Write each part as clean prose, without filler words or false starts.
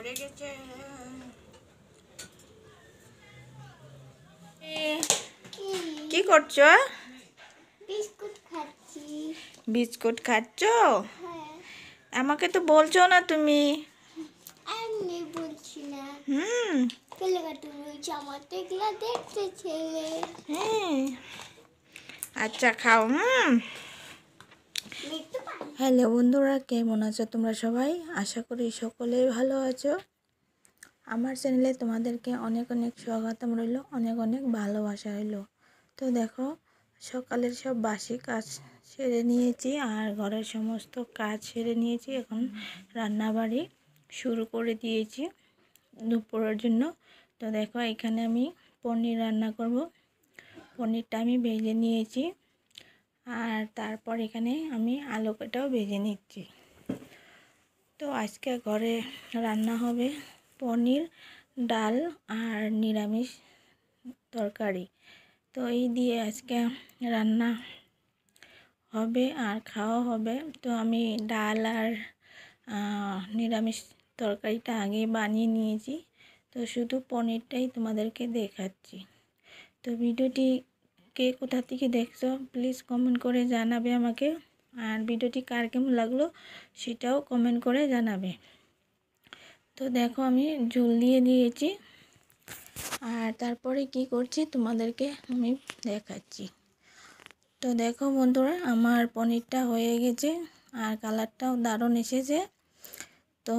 ধরে গেছে। কি করছো? বিস্কুট খাচ্ছি। বিস্কুট খাচ্ছ? হ্যাঁ। আমাকে তো বলছো না তুমি। এমনি বলছি না। হুম। ছেলেকে তুমি জামাতে এগুলা দেখতে ছেলে। হ্যাঁ, আচ্ছা খাও। দেখতে পাই। হ্যালো বন্ধুরা, কেমন আছো তোমরা সবাই? আশা করি সকলেই ভালো আছো। আমার চ্যানেলে তোমাদেরকে অনেক অনেক স্বাগতম রইল, অনেক অনেক ভালোবাসা রইল। তো দেখো, সকালের সব বাসি কাজ সেরে নিয়েছি আর ঘরের সমস্ত কাজ সেরে নিয়েছি। এখন রান্নাবাড়ি শুরু করে দিয়েছি দুপুরের জন্য। তো দেখো, এখানে আমি পনির রান্না করব। পনিরটা আমি ভেজে নিয়েছি আর তারপর এখানে আমি আলুটাও ভেজে নিচ্ছি। তো আজকে ঘরে রান্না হবে পনির, ডাল আর নিরামিষ তরকারি। তো এই দিয়ে আজকে রান্না হবে আর খাওয়া হবে। তো আমি ডাল আর নিরামিষ তরকারিটা আগে বানিয়ে নিয়েছি। তো শুধু পনিরটাই তোমাদেরকে দেখাচ্ছি। তো ভিডিওটি কে কোথা থেকে দেখছো প্লিজ কমেন্ট করে জানাবে আমাকে। আর ভিডিওটি কার কেমন লাগলো সেটাও কমেন্ট করে জানাবে। তো দেখো, আমি ঝোল দিয়ে দিয়েছি আর তারপরে কি করছি তোমাদেরকে আমি দেখাচ্ছি। তো দেখো বন্ধুরা, আমার পনিরটা হয়ে গেছে আর কালারটাও দারুণ এসেছে। তো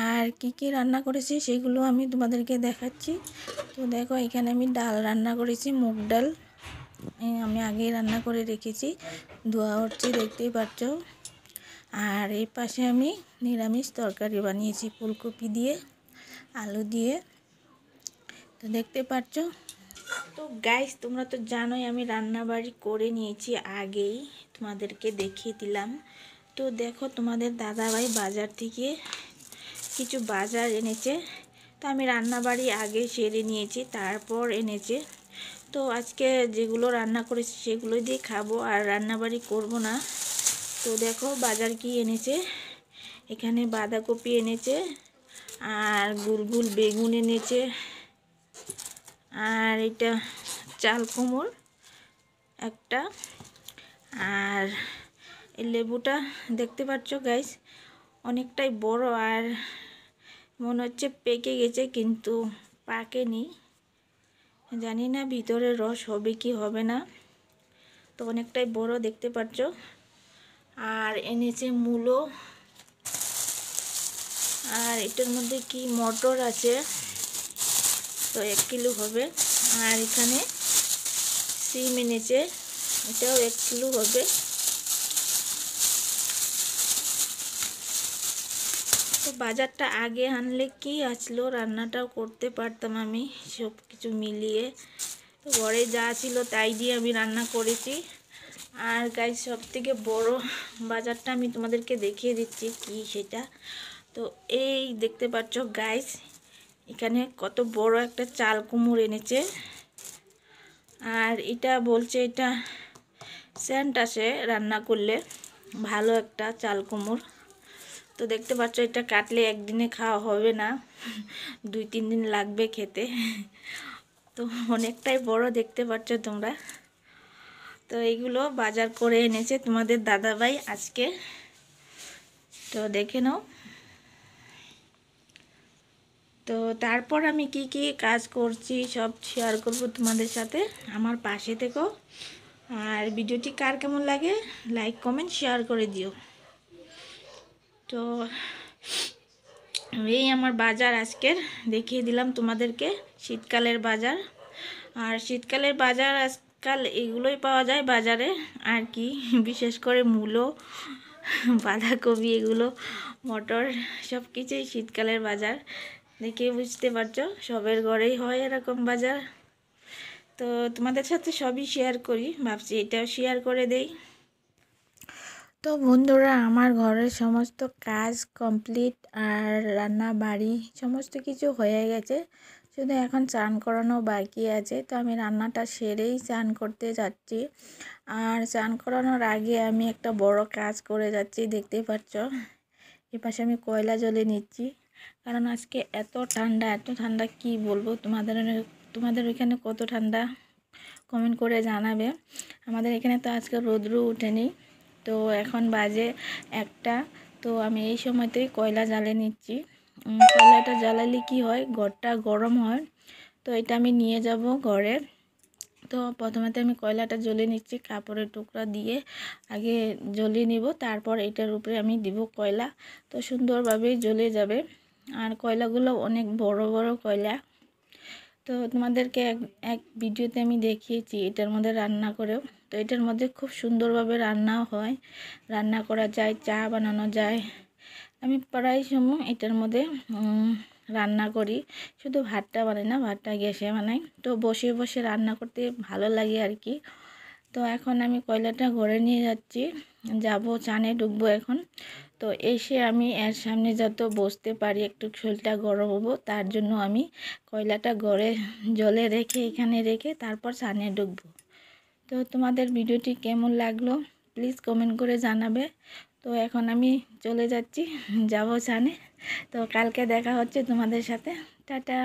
আর কি রান্না করেছি সেগুলো আমি তোমাদেরকে দেখাচ্ছি। তো দেখো, এখানে আমি ডাল রান্না করেছি, মুগ ডাল। আমি আগেই রান্না করে রেখেছি, ধোয়া হচ্ছে দেখতেই পাচ্ছ। আর এই পাশে আমি নিরামিষ তরকারি বানিয়েছি ফুলকপি দিয়ে, আলু দিয়ে। তো দেখতে পাচ্ছ। তো গাইস, তোমরা তো জানোই আমি রান্নাবাড়ি করে নিয়েছি আগেই, তোমাদেরকে দেখিয়ে দিলাম। তো দেখো, তোমাদের দাদাভাই বাজার থেকে কিছু বাজার এনেছে। তো আমি রান্নাবাড়ি আগে সেরে নিয়েছি, তারপর এনেছে। তো আজকে যেগুলো রান্না করেছি সেগুলো দিয়ে খাবো, আর রান্নাবাড়ি করব না। তো দেখো বাজার কি এনেছে। এখানে বাঁধাকপি এনেছে আর গুলগুল বেগুন এনেছে আর এটা চাল কুমড় একটা। আর এই লেবুটা দেখতে পাচ্ছ গাইস, অনেকটাই বড় আর মনে হচ্ছে পেকে গেছে, কিন্তু পাকেনি। জানি না ভিতরে রস হবে কি হবে না। তো অনেকটাই বড় দেখতে পাচ্ছ। আর এনেছে মূলো, আর এটার মধ্যে কি মটর আছে, তো 1 কিলো হবে। আর এখানে সিম এনেছে, এটাও 1 কিলো হবে। তো বাজারটা আগে আনলে কি আসলো, রান্নাটাও করতে পারতাম আমি সব কিছু মিলিয়ে। তো ঘরে যা ছিল তাই দিয়ে আমি রান্না করেছি। আর গাইস, সব থেকে বড় বাজারটা আমি তোমাদেরকে দেখিয়ে দিচ্ছি কি সেটা। তো এই দেখতে পাচ্ছ গাইস, এখানে কত বড় একটা চাল কুমড় এনেছে। আর এটা বলছে এটা সেন্ট আসে রান্না করলে, ভালো একটা চাল কুমড়। তো দেখতে পাচ্ছ, এটা কাটলে একদিনে খাওয়া হবে না, 2-3 দিন লাগবে খেতে। তো অনেকটাই বড় দেখতে পাচ্ছ তোমরা। তো এইগুলো বাজার করে এনেছে তোমাদের দাদাভাই আজকে। তো দেখে নাও। তো তারপর আমি কি কাজ করছি সব শেয়ার করব তোমাদের সাথে, আমার পাশে থেকো। আর ভিডিওটি কার কেমন লাগে লাইক কমেন্ট শেয়ার করে দিও। তো এই আমার বাজার আজকের দেখিয়ে দিলাম তোমাদেরকে, শীতকালের বাজার। আর শীতকালের বাজার আজকাল এগুলোই পাওয়া যায় বাজারে আর কি, বিশেষ করে মূলো, বাঁধাকপি, এগুলো মটর, সব কিছুই শীতকালের বাজার। দেখে বুঝতে পারছো সবের ঘরেই হয় এরকম বাজার। তো তোমাদের সাথে সবই শেয়ার করি, ভাবছি এটাও শেয়ার করে দেই। তো বন্ধুরা, আমার ঘরের সমস্ত কাজ কমপ্লিট আর রান্না বাড়ি সমস্ত কিছু হয়ে গেছে, শুধু এখন চান করানো বাকি আছে। তো আমি রান্নাটা সেরেই চান করতে যাচ্ছি। আর চান করানোর আগে আমি একটা বড় কাজ করে যাচ্ছি, দেখতেই পাচ্ছ। এপাশে আমি কয়লা জ্বলে নিচ্ছি। কারণ আজকে এত ঠান্ডা কি বলবো তোমাদের ওইখানে কত ঠান্ডা কমেন্ট করে জানাবে। আমাদের এখানে তো আজকে রৌদ্র ওঠেনি। তো এখন বাজে 1টা। তো আমি এই সময়তেই কয়লা জ্বালে নিচ্ছি। কয়লাটা জ্বালালে কি হয়, ঘরটা গরম হয়। তো এটা আমি নিয়ে যাব ঘরে। তো প্রথমেতে আমি কয়লাটা জ্বলে নিচ্ছি, কাপড়ের টুকরা দিয়ে আগে জ্বলিয়ে নিব, তারপর এটার উপরে আমি দিব কয়লা। তো সুন্দরভাবে জ্বলে যাবে। আর কয়লাগুলো অনেক বড় বড় কয়লা। তো তোমাদেরকে এক ভিডিওতে আমি দেখিয়েছি এটার মধ্যে রান্না করেও। তো এটার মধ্যে খুব সুন্দরভাবে রান্নাও হয়, রান্না করা যায়, চা বানানো যায়। আমি প্রায় সময় এটার মধ্যে রান্না করি। শুধু ভাতটা বানাই না, ভাতটা গ্যাসে বানাই। তো বসে বসে রান্না করতে ভালো লাগে আর কি। তো এখন আমি কয়লাটা ঘরে নিয়ে যাচ্ছি, যাব চানে ঢুকবো এখন। তো এসে আমি এর সামনে যত বসতে পারি, একটু শরীরটা গরম হবো, তার জন্য আমি কয়লাটা ঘরে জলে রেখে এখানে রেখে তারপর চানে ঢুকবো। তো তোমাদের ভিডিওটি কেমন লাগলো প্লিজ কমেন্ট করে জানাবে। তো এখন আমি চলে যাচ্ছি, যাব চানে। তো কালকে দেখা হচ্ছে তোমাদের সাথে। টাটা।